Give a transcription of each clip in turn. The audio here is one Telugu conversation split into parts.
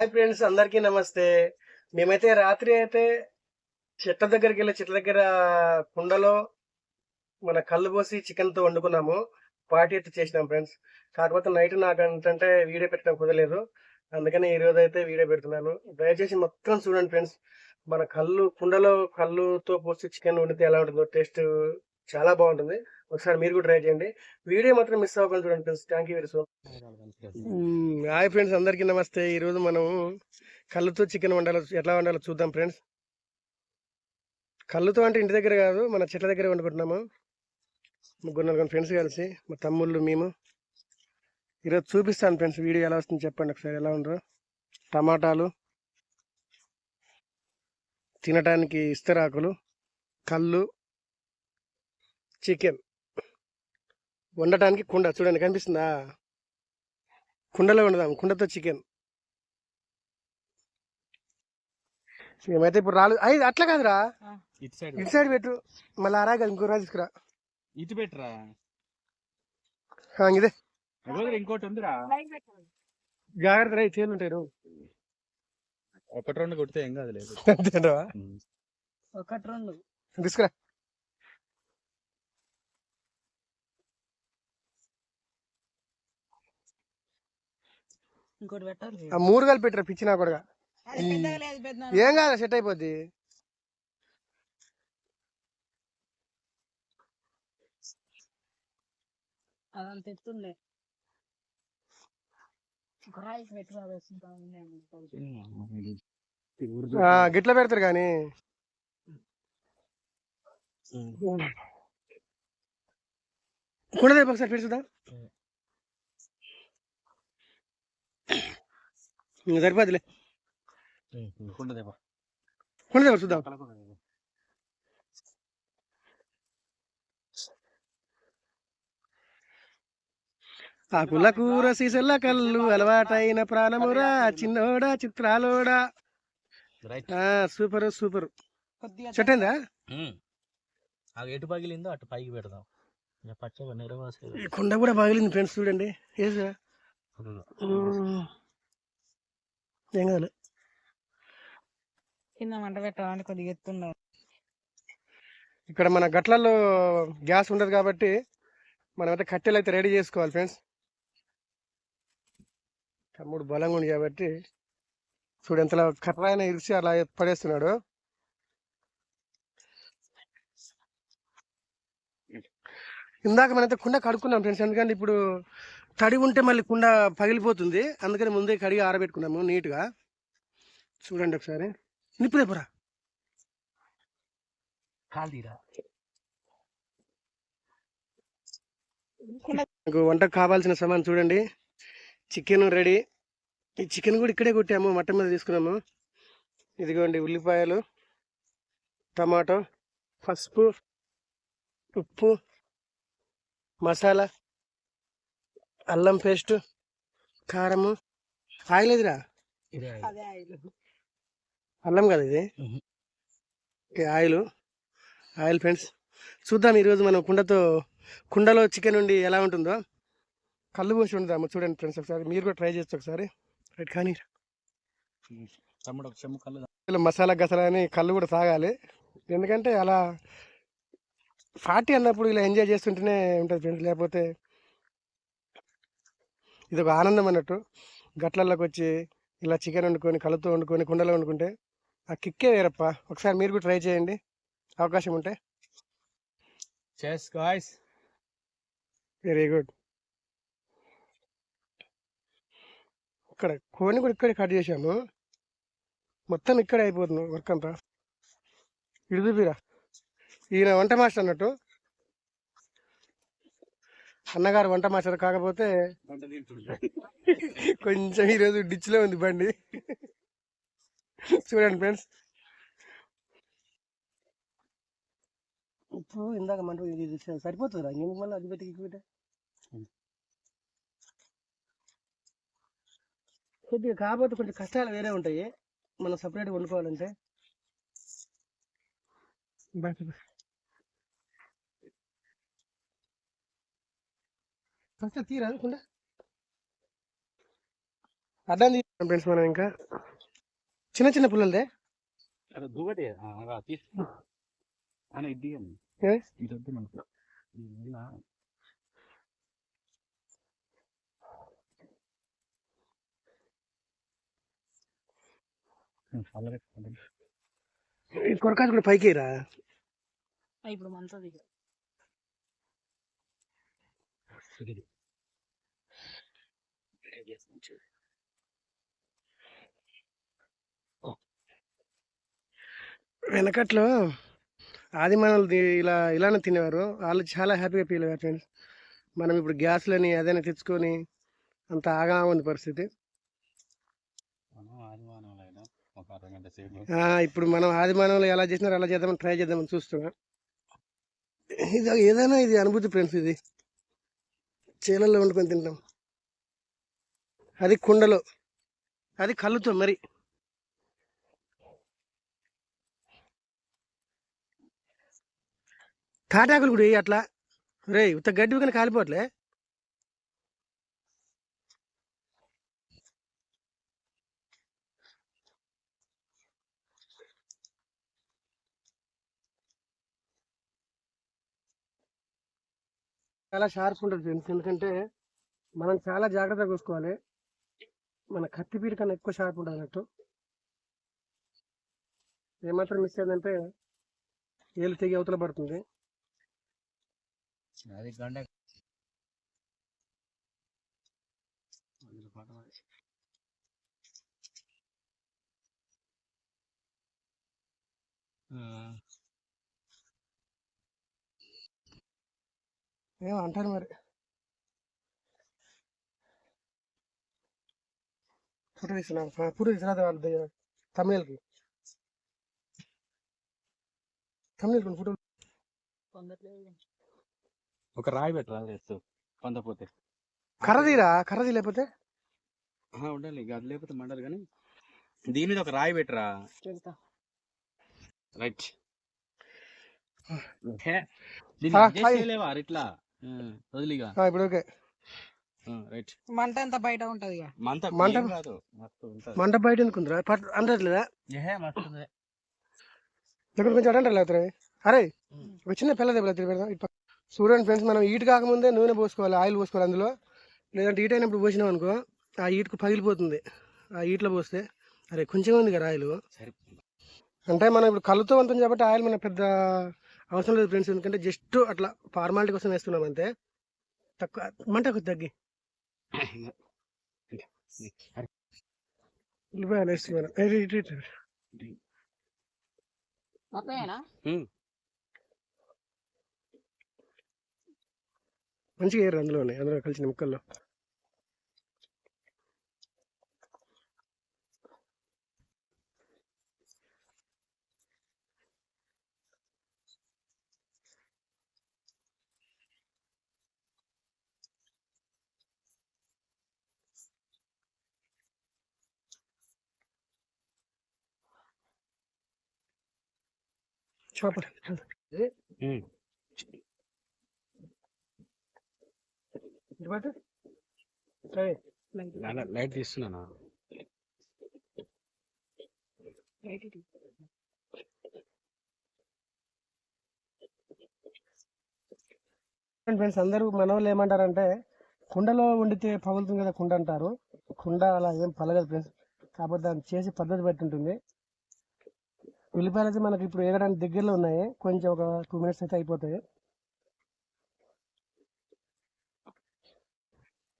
హాయ్ ఫ్రెండ్స్, అందరికీ నమస్తే. మేమైతే రాత్రి అయితే చెట్ల దగ్గరికెళ్ళి చెట్ల దగ్గర కుండలో మన కల్లు పోసి చికెన్‌తో వండుకున్నాము. పార్టీ అయితే చేసినాం ఫ్రెండ్స్. కాకపోతే నైట్ నాకేంటంటే వీడియో పెట్టడం కుదరలేదు. అందుకని ఈరోజైతే వీడియో పెడుతున్నాను. దయచేసి మొత్తం చూడండి ఫ్రెండ్స్. మన కుండలో కల్లుతో పోసి చికెన్ వండితే ఎలా ఉంటుందో టేస్ట్ చాలా బాగుంటుంది. ఒకసారి మీరు కూడా ట్రై చేయండి. వీడియో మాత్రం మిస్ అవ్వకుండా చూడండి friends. Thank you very so hi friends, అందరికీ నమస్తే. ఈరోజు మనం కళ్ళుతో చికెన్ ఎట్లా వండాలో చూద్దాం ఫ్రెండ్స్. కళ్ళుతో అంటే ఇంటి దగ్గర కాదు, మన చెట్ల దగ్గర వండుకుంటున్నాము. ముగ్గురు నలుగురు ఫ్రెండ్స్ కలిసి, మా తమ్ముళ్ళు మేము. ఈరోజు చూపిస్తాను ఫ్రెండ్స్. వీడియో ఎలా వస్తుంది చెప్పండి ఒకసారి, ఎలా ఉండరు. టమాటాలు, తినటానికి ఇస్తరాకులు, కళ్ళు, చికెన్ వండటానికి కుండ. చూడండి, కనిపిస్తుందా? కుండలో వండుదాం, కుండతో చికెన్. మేమైతే ఇప్పుడు అట్లా కాదురా, ఇటు సైడ్ పెట్టు. మళ్ళీ అరాగా ఇంకో రాజు తీసుకురా. ఇటు పెట్టరా, ఇదే ఇంకోటి ఉందిరా. జాగ్రత్త రా, చేలు ఉంటాయి. ఒకటి రెండు కొడితే ఏం కాదు. లేదు ఒకటి రెండు తీసుకురా. ఇంకోటి పెట్టాలి. ఆ మూడు కలిపి పెట్టరా, పిచ్చినా కూడా ఏం కాదు, సెట్ అయిపోద్ది. అదంత ఎత్తుండే గిట్ల పెడతారు కానీ కూడా ఒకసారి పెడుతుందా? సరిపోద్దులే. కొండదేవా చూద్దాం. ఆకుల కూర సీసల్ల కళ్ళు అలవాటైన ప్రాణమురా చిన్నోడా చిత్రాలోడా. Super super. చెట్టు అయిందా? ఎటు పగిలిందో అటు పైకి పెడదాం. కొండ కూడా పగిలింది ఫ్రెండ్స్, చూడండి. ఏం కాదు, కింద మంట పెట్టాలని కొద్దిగా ఎత్తున్నారు. ఇక్కడ మన గట్లలో గ్యాస్ ఉండదు కాబట్టి మనమైతే కట్టెలు అయితే రెడీ చేసుకోవాలి ఫ్రెండ్స్. తమ్ముడు బలంగా ఉంది కాబట్టి చూడు ఎంతలా కర్రాయన ఇరిచి అలా పడేస్తున్నాడు. ఇందాక మనైతే కుండ కడుక్కున్నాం ఫ్రెండ్స్, ఎందుకంటే ఇప్పుడు తడి ఉంటే మళ్ళీ కుండ పగిలిపోతుంది. అందుకని ముందే కడిగి ఆరబెట్టుకున్నాము నీట్గా. చూడండి ఒకసారి. నిప్పులేపురా కాల్దీరా. నాకు వంటకు కావాల్సిన సామాన్ చూడండి. Chicken ready. ఈ చికెన్ కూడా ఇక్కడే కొట్టాము, మట్టం మీద తీసుకున్నాము. ఇదిగోండి ఉల్లిపాయలు, టమాటో, పసుపు, ఉప్పు, మసాలా, అల్లం పేస్ట్, కారము, ఆయిల్. ఎదిరా అల్లం కదా ఇది, ఆయిల్ ఫ్రెండ్స్. చూద్దాం ఈరోజు మనం కుండలో చికెన్ ఉండి ఎలా ఉంటుందో. కళ్ళు పోసి ఉందాము చూడండి ఫ్రెండ్స్. ఒకసారి మీరు కూడా ట్రై చేస్తే ఒకసారి. రైట్ కానీ మసాలా గసలా అని కళ్ళు కూడా తాగాలి. ఎందుకంటే అలా పార్టీ అన్నప్పుడు ఇలా ఎంజాయ్ చేస్తుంటేనే ఉంటుంది ఫ్రెండ్స్. లేకపోతే ఇది ఒక ఆనందం అన్నట్టు. గట్లలోకి వచ్చి ఇలా చికెన్ వండుకొని కళ్ళతో వండుకొని కుండలో వండుకుంటే ఆ కిక్కే వేరప్ప. ఒకసారి మీరు కూడా ట్రై చేయండి అవకాశం ఉంటే. Very good. ఇక్కడ కోడిని కూడా ఇక్కడే కట్ చేశాము. మొత్తం ఇక్కడే అయిపోతుంది వర్క్ అంతా. ఇడుదుబీరా, ఈయన వంట మాస్టర్ అన్నట్టు. అన్నగారు వంట మాస్టర్, కాకపోతే కొంచెం ఈరోజు డిచ్లో ఉంది బండి. చూడండి ఫ్రెండ్స్. ఉప్పు ఇందాక మంట సరిపోతుందిరా, ఇంక మళ్ళీ అది పెట్టి ఇటు కొద్దిగా. కాకపోతే కొంచెం కష్టాలు వేరే ఉంటాయి మనం సపరేట్గా వండుకోవాలంటే. తీరా కుండ అడ్డం ఫ్రెండ్స్ మనం ఇంకా చిన్న చిన్న పుల్లలదే అరే దువ్వటి తీసు అని ఇది ఏ? ఇది వద్దు మనకు ఇలా ఈ కొరకాసు కూడా పైకి రా. ఇప్పుడు మంతది వెనకట్లో ఆదిమానవులు ఇలా ఇలానే తినేవారు. వాళ్ళు చాలా హ్యాపీగా ఫీల్ అయ్యారు ఫ్రెండ్స్. మనం ఇప్పుడు గ్యాస్లని అదైనా తెచ్చుకొని అంత ఆగా ఉంది పరిస్థితి. ఒక అరగంట సేపు ఇప్పుడు మనం ఆదిమానవులు ఎలా చేసినారో అలా చేద్దామని ట్రై చేద్దామని చూస్తున్నాం. ఇది ఏదైనా ఇది అనుభూతి ఫ్రెండ్స్. ఇది చేలల్లో వండుకొని తింటాం, అది కుండలో, అది కళ్ళుతో. మరి తాటాకులు కూడా అట్లా రే ఉత్త గడ్డి కానీ కాలిపోవట్లే. చాలా షార్ప్ ఉంటుంది ఫ్రెండ్స్. ఎందుకంటే మనం చాలా జాగ్రత్తగా చూసుకోవాలి. మన కత్తిపీట కన్నా ఎక్కువ షార్ప్ ఉంటుంది అన్నట్టు. ఏమాత్రం మిస్ అయిందంటే ఏళ్ళు తెగి అవతల పడుతుంది. అది గంట ఏమో అంటారు మరి. ఫోటో తీస్తున్నారు, ఫోటో తీసిన వాళ్ళు తమిళకి ఫోటో. ఒక రాయి పెట్టరా చేస్తూ పొందపోతే కర్రది లేకపోతే ఉండాలి. అది లేకపోతే మండలు కానీ దీని మీద ఒక రాయి పెట్టరా. రైట్ ఇట్లా వదిలిగా ఇప్పుడు ఓకే. రైట్. మంట ఎంత బయట ఉంటది మంట బయట ఎందుకుందిరా అంటట్లేదా? ఇక్కడ కొంచెం అడంటారు లేకపోతే. అరే ఒక చిన్న పిల్ల దెబ్బ పెడదాం. చూడండి ఫ్రెండ్స్, మనం ఈట్ కాకముందే నూనె పోసుకోవాలి, ఆయిల్ పోసుకోవాలి అందులో. లేదంటే ఈట్ అయినప్పుడు పోసినాం అనుకో ఆ ఈట్కు పగిలిపోతుంది. ఆ ఈట్లో పోస్తే అరే కొంచెం ఉంది కదా ఆయిల్. అంటే మనం ఇప్పుడు కళ్ళుతో ఉంటుంది కాబట్టి ఆయిల్ మనకు పెద్ద అవసరం లేదు ఫ్రెండ్స్. ఎందుకంటే జస్ట్ అట్లా ఫార్మాలిటీ కోసం వేస్తున్నాం అంతే. తక్కువ మంట కొద్ది తగ్గి మంచిగా వేయరు అందులో కలిసిన ముక్కల్లో. Chopper light తీస్తున్నానా? ఫ్రెండ్స్ అందరూ మన వాళ్ళు ఏమంటారంటే కుండలో వండితే పగులుతుంది కదా కుండ అంటారు. కుండ అలా ఏం పలగదు ఫ్రెండ్స్. కాకపోతే దాన్ని చేసి పద్ధతి బట్టి ఉంటుంది. ఉల్లిపాయలు అయితే మనకి ఇప్పుడు వేయడానికి దగ్గరలో ఉన్నాయి. కొంచెం ఒక 2 minutes అయితే అయిపోతాయి.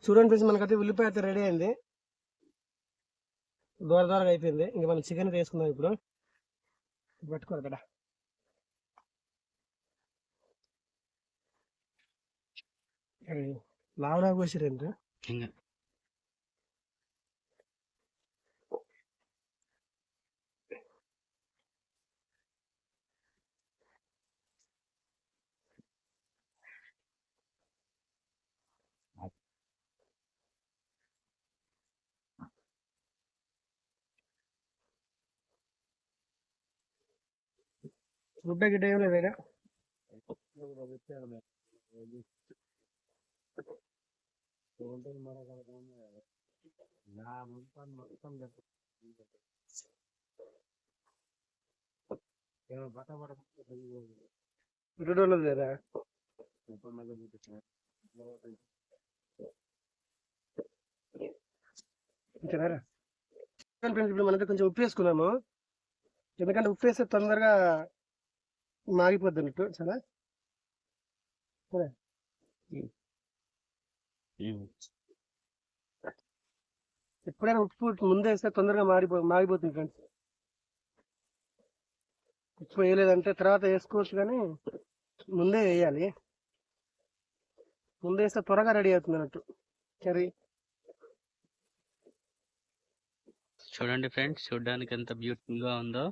చూడండి ఫ్రెండ్స్, మనకైతే ఉల్లిపాయ అయితే రెడీ అయింది, దూరగా అయిపోయింది. ఇంక మనం చికెన్ వేసుకుందాం ఇప్పుడు. పట్టుకోరు కదా లావు కోసిరంటే గుడ్డ గిడ్డ ఏం లేదా? వీడియోలో లేదా ఇంతేనారా ఫ్రెండ్స్, ఇప్పుడు మనైతే కొంచెం ఉప్పు వేసుకున్నాము. ఎందుకంటే ఉప్పు వేస్తే తొందరగా మాగిపోద్ది అన్నట్టు చాలా. సరే. ఎప్పుడైనా ఉప్పు ముందే వేస్తే తొందరగా మాగిపోతుంది ఫ్రెండ్స్. ఉప్పు వేయలేదంటే తర్వాత వేసుకోవచ్చు, కానీ ముందే వేయాలి. ముందే వేస్తే త్వరగా రెడీ అవుతుంది అన్నట్టు కర్రీ. చూడండి ఫ్రెండ్స్, చూడడానికి ఎంత బ్యూటిఫుల్ గా ఉందో.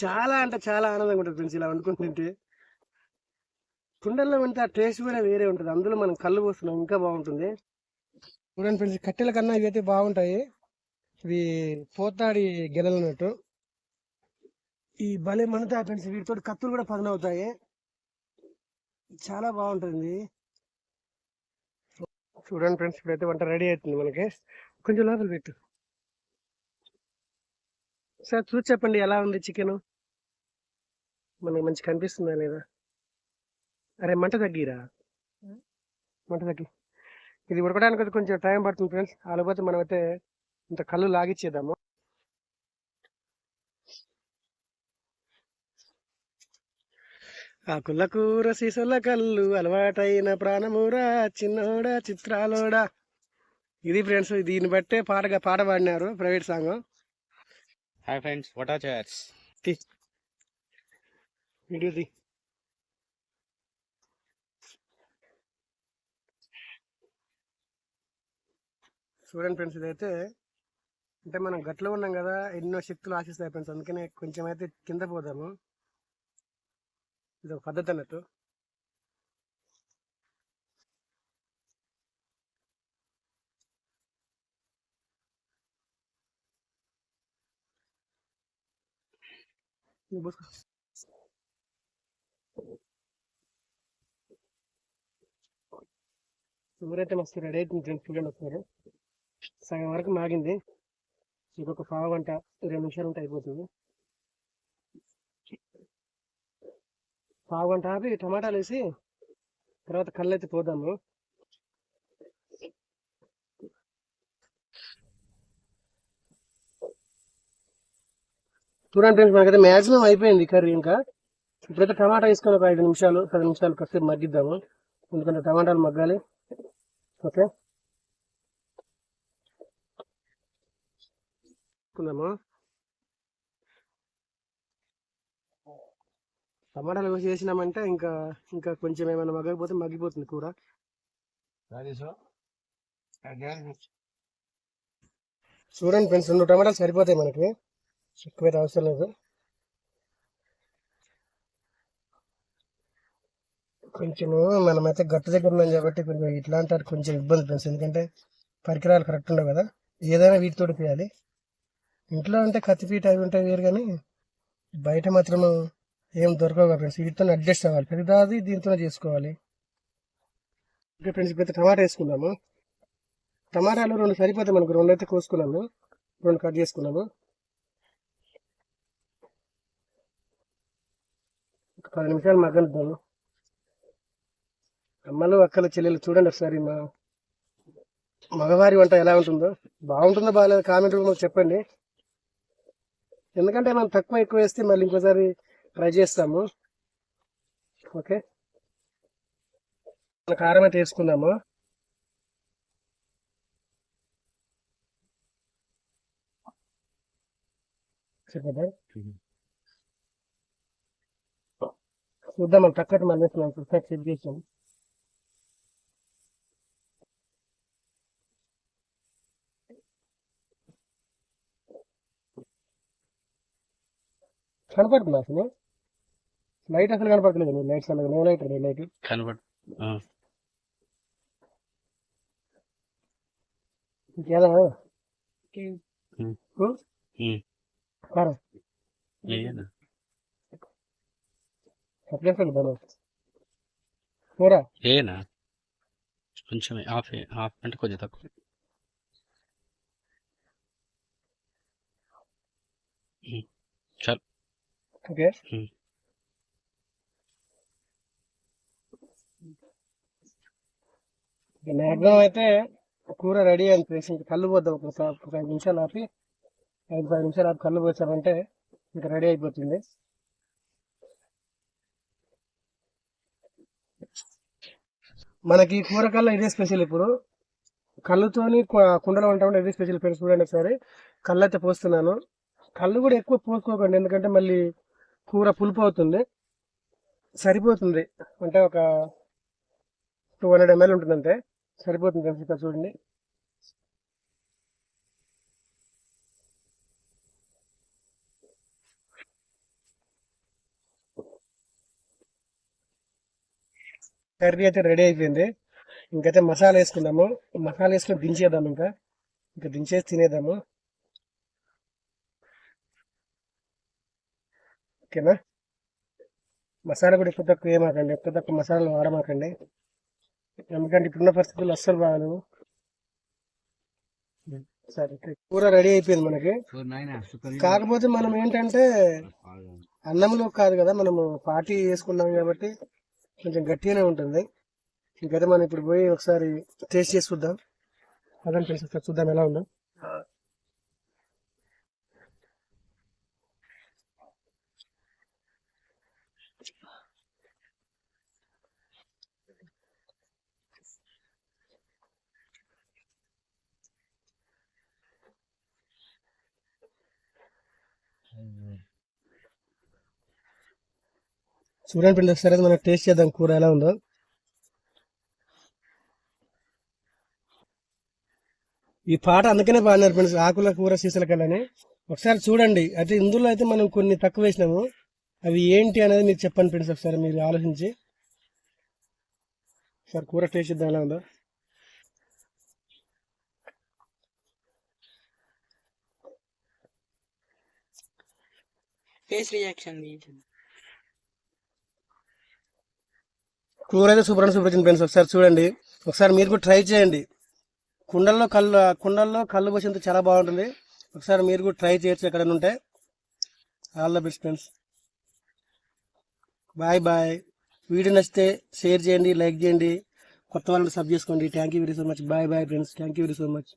చాలా అంటే చాలా ఆనందంగా ఉంటుంది ఫ్రెండ్స్ ఇలా వండుకుంటుంటే. కుండల్లో ఉంటే ఆ టేస్ట్ కూడా వేరే ఉంటుంది. అందులో మనం కళ్ళు పోస్తున్నాం, ఇంకా బాగుంటుంది. చూడండి ఫ్రెండ్స్, కట్టెల కన్నా ఇవి అయితే బాగుంటాయి. ఇవి పోతాడి గెలలు అన్నట్టు. ఈ భలే మండుతాయి ఫ్రెండ్స్. వీటితో కత్తులు కూడా పదనవుతాయి. చాలా బాగుంటుంది. చూడండి ఫ్రెండ్స్, ఇప్పుడైతే వంట రెడీ అవుతుంది మనకి. కొంచెం లోపల పెట్టు సార్, చూసి చెప్పండి ఎలా ఉంది చికెన్. మనకి మంచి కనిపిస్తుందా లేదా? అరే మంట తగ్గిరా, మంట తగ్గి. ఇది ఉడకడానికి అయితే కొంచెం టైం పడుతుంది ఫ్రెండ్స్. అలాపోతే మనమైతే ఇంత కళ్ళు లాగిచ్చేద్దాము. ఆ కుల్ల కూర సీసల కళ్ళు అలవాటైన ప్రాణమూరా చిన్నోడా చిత్రాలోడా. ఇది ఫ్రెండ్స్, దీన్ని బట్టే పాట పాడినారు private song. Hi friends, what are chats? Video ది. చూడండి ఫ్రెండ్స్, ఇదైతే అంటే మనం గట్లో ఉన్నాం కదా, ఎన్నో శక్తులు ఆశిస్తాయి ఫ్రెండ్స్. అందుకనే కొంచెం అయితే కింద పోదాము. ఇది ఒక పద్ధతి అన్నట్టు. ఊరైతే మస్తు రెడీ అవుతుంది ఫ్రెండ్స్. చూడండి ఒకసారి, సగం వరకు మాగింది. ఇంకొక పావు గంట 20 నిమిషాలు ఉంటే అయిపోతుంది. పావు గంట ఆపి టమాటాలు వేసి తర్వాత కళ్ళు అయితే పోదాము. చూడండి ఫ్రెండ్స్, మనకైతే మ్యాక్సిమం అయిపోయింది కర్రీ. ఇంకా ఇప్పుడైతే టమాటా వేసుకొని ఒక 5 నిమిషాలు 10 నిమిషాలు కాసేపు మగ్గిద్దాము. ఎందుకంటే టమాటాలు మగ్గాలి. ఓకే, వేసుకుందాము. టమాటాలు వేసి చేసినామంటే ఇంకా ఇంకా కొంచెం ఏమైనా మగ్గకపోతే మగ్గిపోతుంది కూర. చూడండి ఫ్రెండ్స్, 2 టమాటాలు సరిపోతాయి మనకి, ఎక్కువైతే అవసరం లేదు. కొంచెము మనమైతే గట్టు దగ్గర ఉన్నాం కాబట్టి కొంచెం ఇట్లాంటి వాటికి కొంచెం ఇబ్బంది ఫ్రెండ్స్. ఎందుకంటే పరికరాలు కరెక్ట్ ఉండవు కదా, ఏదైనా వీటితో చేయాలి. ఇంట్లో అంటే కత్తిపీట అవి ఉంటాయి వేరు, కానీ బయట మాత్రం ఏం దొరకవు కదా ఫ్రెండ్స్. వీటితో అడ్జస్ట్ అవ్వాలి, ప్రతిదాది దీంతో చేసుకోవాలి. ఓకే ఫ్రెండ్స్, ఇప్పుడైతే టమాటా వేసుకున్నాము. టమాటాలు 2 సరిపోతాయి మనకు. 2 అయితే కోసుకున్నాము, 2 కట్ చేసుకున్నాము. ఒక 10 నిమిషాలు మగ్గనిద్దాము. అమ్మలు అక్కలు చెల్లెలు చూడండి ఒకసారి మా మగవారి వంట ఎలా ఉంటుందో. బాగుంటుందో బాగాలేదు కామెంట్ రూమ్లో చెప్పండి. ఎందుకంటే మనం తక్కువ ఎక్కువ వేస్తే మళ్ళీ ఇంకోసారి ట్రై చేస్తాము. ఓకే, కారం అయితే వేసుకుందాము. చెప్పదా చూద్దాం, మనం తక్కువ మళ్ళీ వేస్తున్నాం. ఒకసారి చెక్ చేసాం. కనపడుతుంది అసలు లైట్, అసలు కనపడలేదు. లైట్స్ అలా నో లైట్, లైట్ కనబడు. ఇంకేదా కారం చెప్పేస్తాను బాగా కూర. ఏనా కొంచెం హాఫ్ హాఫ్ అంటే కొంచెం తక్కువ. చాలు. ఓకే. మ్యాక్సిమం అయితే కూర రెడీ అయింది ఫ్రెండ్స్. ఇంకా కళ్ళు పోద్దాం ఒక 5 నిమిషాలు ఆపి 5-10 నిమిషాలు ఆపి కళ్ళు పోసామంటే ఇంకా రెడీ అయిపోతుంది. మనకి కూర కల్లా ఇదే స్పెషల్. ఇప్పుడు కళ్ళుతోని కుండలో ఉంటామంటే ఇదే స్పెషల్ ఫ్రెండ్స్. చూడండి ఒకసారి కళ్ళు అయితే పోస్తున్నాను. కళ్ళు కూడా ఎక్కువ పోసుకోకండి, ఎందుకంటే మళ్ళీ కూర పులుపు అవుతుంది. సరిపోతుంది అంటే ఒక 200 ml ఉంటుందంటే సరిపోతుంది ఫ్రెండ్స్. ఇక్కడ చూడండి. కర్రీ అయితే రెడీ అయిపోయింది. ఇంకైతే మసాలా వేసుకుందాము. మసాలా వేసుకొని దించేద్దాము. ఇంకా దించేసి తినేద్దాము. ఓకేనా. మసాలా కూడా ఎక్కువ తక్కువ ఏమాకండి, ఎక్కువ తక్కువ మసాలాలు వాడమాకండి, ఎందుకంటే ఇప్పుడున్న పరిస్థితులు అస్సలు బాగాలేవు. సరే, కూర రెడీ అయిపోయింది మనకి. కాకపోతే మనం ఏంటంటే అన్నంలో కాదు కదా, మనము పార్టీ చేసుకున్నాం కాబట్టి కొంచెం గట్టిగానే ఉంటుంది. ఇంకైతే మనం ఇప్పుడు పోయి ఒకసారి టేస్ట్ చేసి చూద్దాం. అదని ఫ్రెండ్స్ ఒకసారి చూద్దాం ఎలా ఉందో. చూడండి ఫ్రెండ్స్ ఒకసారి మనం టేస్ట్ చేద్దాం కూర ఎలా ఉందో. ఈ పాట అందుకనే బాగున్నారు ఫ్రెండ్స్, ఆకుల కూర సీసల కల్లని. ఒకసారి చూడండి. అయితే ఇందులో అయితే మనం కొన్ని తక్కువ వేసినాము, అవి ఏంటి అనేది మీరు చెప్పండి ఫ్రెండ్స్. ఒకసారి మీరు ఆలోచించి ఒకసారి కూర టేస్ట్ చేద్దాం ఎలా ఉందో. ఫేస్ రియాక్షన్ కూర అయితే సూపర్ వచ్చింది ఫ్రెండ్స్. ఒకసారి చూడండి, ఒకసారి మీరు కూడా ట్రై చేయండి. కుండల్లో కళ్ళు పోసేంత చాలా బాగుంటుంది. ఒకసారి మీరు కూడా ట్రై చేయొచ్చు ఎక్కడైనా ఉంటే. All the best friends. Bye bye. Video నచ్చితే షేర్ చేయండి, లైక్ చేయండి, కొత్త వాళ్ళని సబ్ చేసుకోండి. Thank you very so much. Bye bye friends. Thank you very so much.